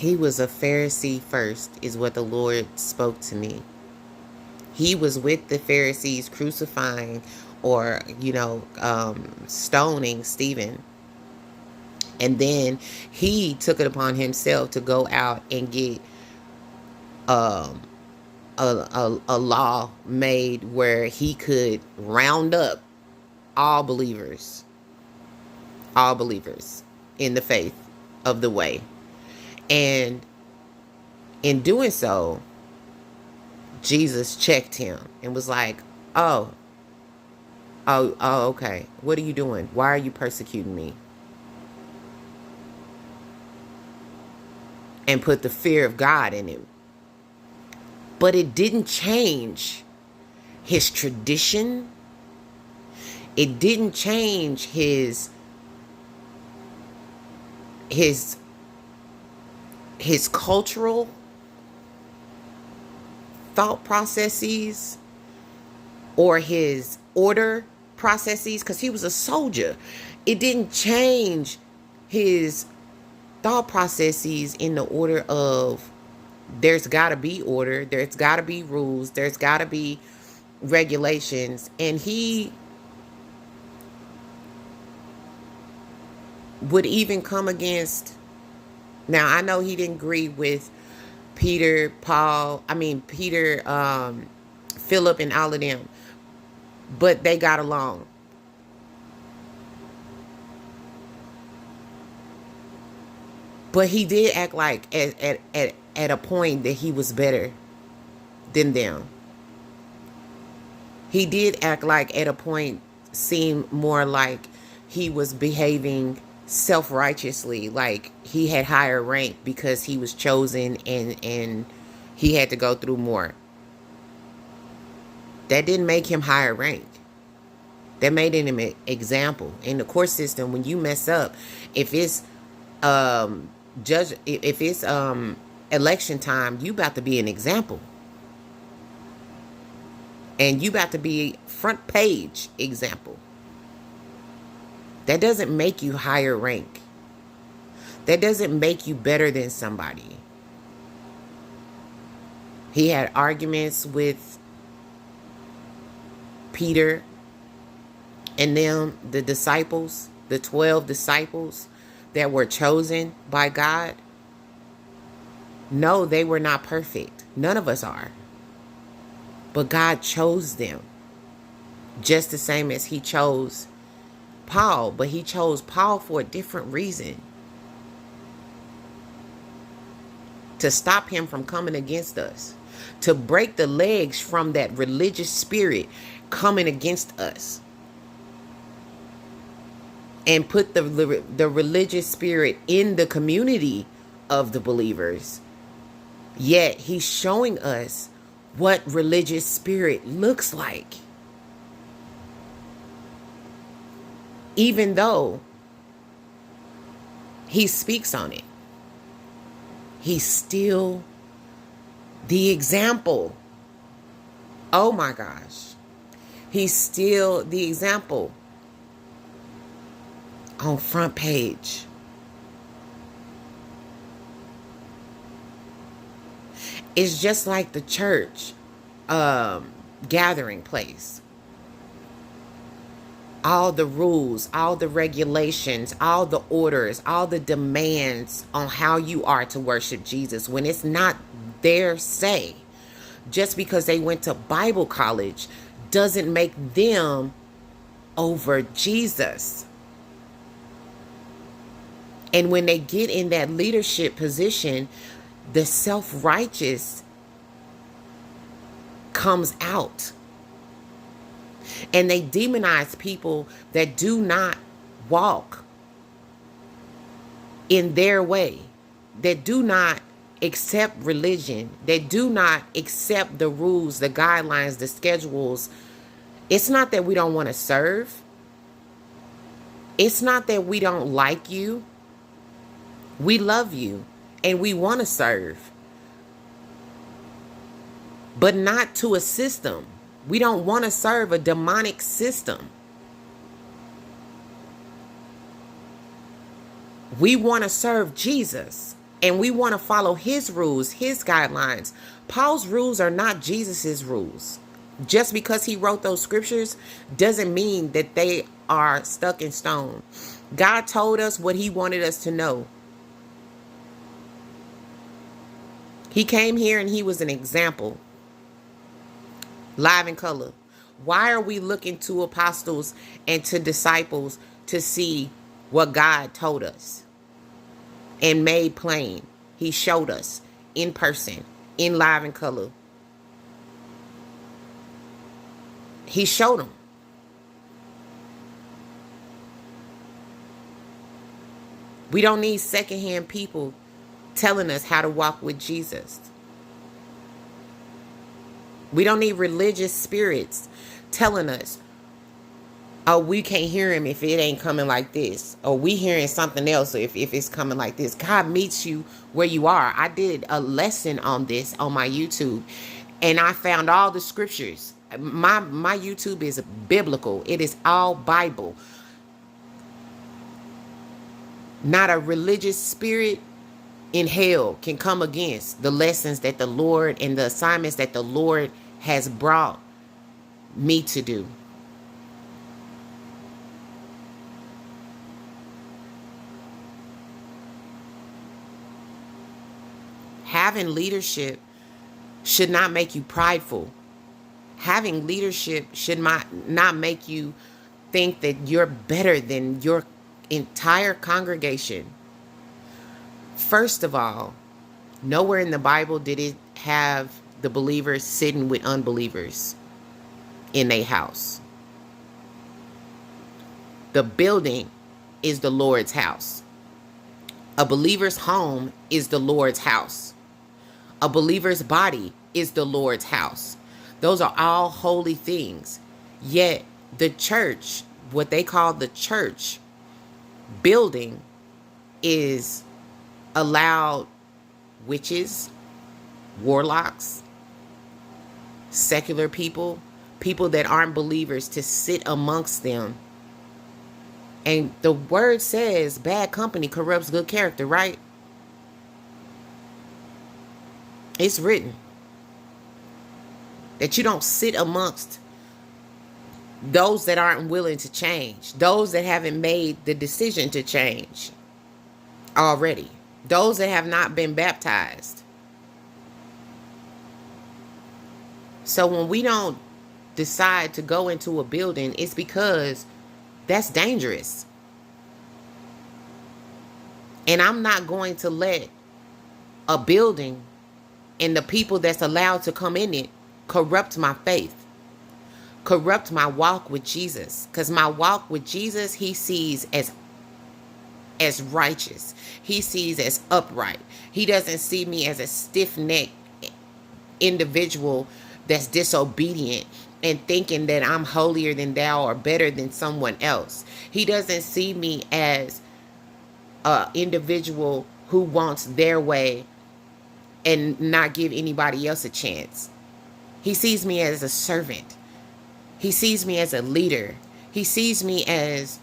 He was a Pharisee first, is what the Lord spoke to me. He was with the Pharisees crucifying or, stoning Stephen. And then he took it upon himself to go out and get um, a law made where he could round up all believers, all believers in the faith of the way. And in doing so, Jesus checked him and was like, oh, okay. What are you doing? Why are you persecuting me? And put the fear of God in him. But it didn't change his tradition. It didn't change his cultural thought processes or his order processes, because he was a soldier. It didn't change his thought processes in the order of there's got to be order, there's got to be rules, there's got to be regulations. And he would even come against, now I know he didn't agree with Peter, Philip and all of them, but they got along. But he did act like at a point that he was better than them. He did act like at a point seemed more like he was behaving self-righteously, like he had higher rank because he was chosen and he had to go through more. That didn't make him higher rank. That made him an example. In the court system, when you mess up, if it's election time, you about to be an example. And you about to be front page example. That doesn't make you higher rank. That doesn't make you better than somebody. He had arguments with Peter and them, the disciples, the 12 disciples that were chosen by God. No, they were not perfect. None of us are. But God chose them just the same as he chose Paul. But he chose Paul for a different reason. To stop him from coming against us. To break the legs from that religious spirit coming against us. And put the religious spirit in the community of the believers. Yet he's showing us what religious spirit looks like. Even though he speaks on it, he's still the example. Oh my gosh. He's still the example on front page. It's just like the church gathering place. All the rules, all the regulations, all the orders, all the demands on how you are to worship Jesus, when it's not their say, just because they went to Bible college doesn't make them over Jesus. And when they get in that leadership position, the self-righteous comes out. And they demonize people that do not walk in their way, that do not accept religion, that do not accept the rules, the guidelines, the schedules. It's not that we don't want to serve. It's not that we don't like you. We love you and we want to serve, but not to a system. We don't want to serve a demonic system. We want to serve Jesus And we want to follow his rules, his guidelines. Paul's rules are not Jesus's rules. Just because he wrote those scriptures doesn't mean that they are stuck in stone. God told us what he wanted us to know. He came here and he was an example, live in color. Why are we looking to apostles and to disciples to see what God told us and made plain? He showed us in person, in live in color. He showed them. We don't need secondhand people telling us how to walk with Jesus. We don't need religious spirits telling us, oh, we can't hear him if it ain't coming like this. Or we hearing something else if it's coming like this. God meets you where you are. I did a lesson on this on my YouTube. And I found all the scriptures. My YouTube is biblical. It is all Bible. Not a religious spirit in hell can come against the lessons that the Lord and the assignments that the Lord has brought me to do. Having leadership should not make you prideful. Having leadership should not make you think that you're better than your entire congregation. First of all, nowhere in the Bible did it have the believers sitting with unbelievers in a house. The building is the Lord's house. A believer's home is the Lord's house. A believer's body is the Lord's house. Those are all holy things. Yet the church, what they call the church building, is allowed witches, warlocks, secular people, people that aren't believers to sit amongst them. And the word says bad company corrupts good character, right? It's written that you don't sit amongst those that aren't willing to change, those that haven't made the decision to change already, those that have not been baptized. So when we don't decide to go into a building, it's because that's dangerous. And I'm not going to let a building and the people that's allowed to come in it corrupt my faith, corrupt my walk with Jesus. Because my walk with Jesus, he sees as righteous. He sees as upright. He doesn't see me as a stiff-necked individual that's disobedient and thinking that I'm holier than thou or better than someone else. He doesn't see me as an individual who wants their way and not give anybody else a chance. He sees me as a servant. He sees me as a leader. He sees me as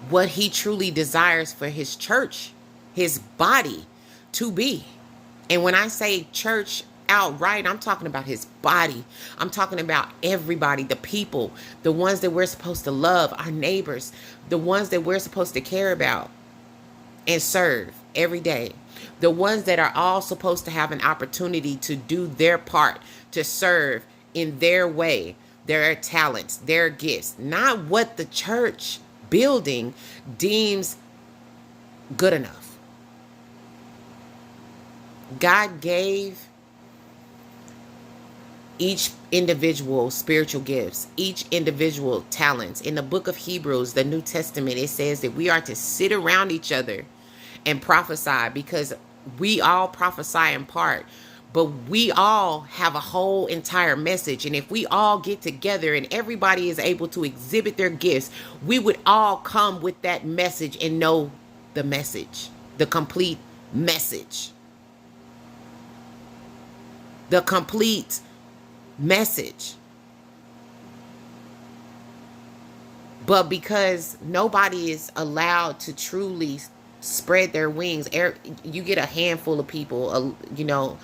what he truly desires for his church, his body, to be. And when I say church outright, I'm talking about his body. I'm talking about everybody, the people, the ones that we're supposed to love, our neighbors, the ones that we're supposed to care about and serve every day. The ones that are all supposed to have an opportunity to do their part, to serve in their way, their talents, their gifts, not what the church building deems good enough. God gave each individual spiritual gifts, each individual talents. In the book of Hebrews, the New Testament, it says that we are to sit around each other and prophesy, because we all prophesy in part, but we all have a whole entire message. And if we all get together and everybody is able to exhibit their gifts, we would all come with that message and know the message, the complete message. The complete message. But because nobody is allowed to truly spread their wings. You get a handful of people, you know,